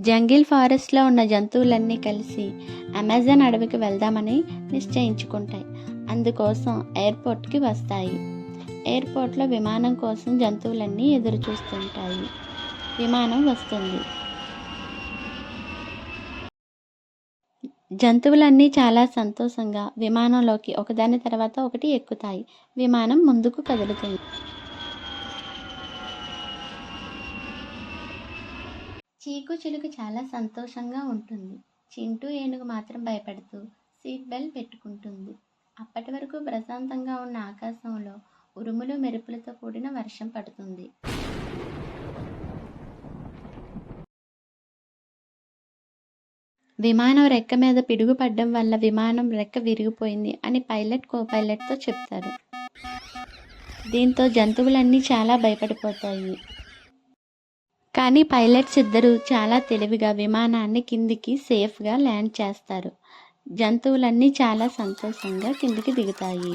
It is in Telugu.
జంగిల్ ఫారెస్ట్లో ఉన్న జంతువులన్నీ కలిసి అమెజాన్ అడవికి వెళ్దామని నిశ్చయించుకుంటాయి. అందుకోసం ఎయిర్పోర్ట్కి వస్తాయి. ఎయిర్పోర్ట్లో విమానం కోసం జంతువులన్నీ ఎదురు చూస్తుంటాయి. విమానం వస్తుంది. జంతువులన్నీ చాలా సంతోషంగా విమానంలోకి ఒకదాని తర్వాత ఒకటి ఎక్కుతాయి. విమానం ముందుకు కదులుతుంది. చీకు చిలుక చాలా సంతోషంగా ఉంటుంది. చింటూ ఏనుగు మాత్రం భయపడుతూ సీట్ బెల్ట్ పెట్టుకుంటుంది. అప్పటి వరకు ప్రశాంతంగా ఉన్న ఆకాశంలో ఉరుములు మెరుపులతో కూడిన వర్షం పడుతుంది. విమానం రెక్క మీద పిడుగు పడ్డం వల్ల విమానం రెక్క విరిగిపోయింది అని పైలట్ కో-పైలట్తో చెప్తారు. దీంతో జంతువులన్నీ చాలా భయపడిపోతాయి. కానీ పైలట్స్ ఇద్దరు చాలా తెలివిగా విమానాన్ని కిందికి సేఫ్గా ల్యాండ్ చేస్తారు. జంతువులన్నీ చాలా సంతోషంగా కిందికి దిగుతాయి.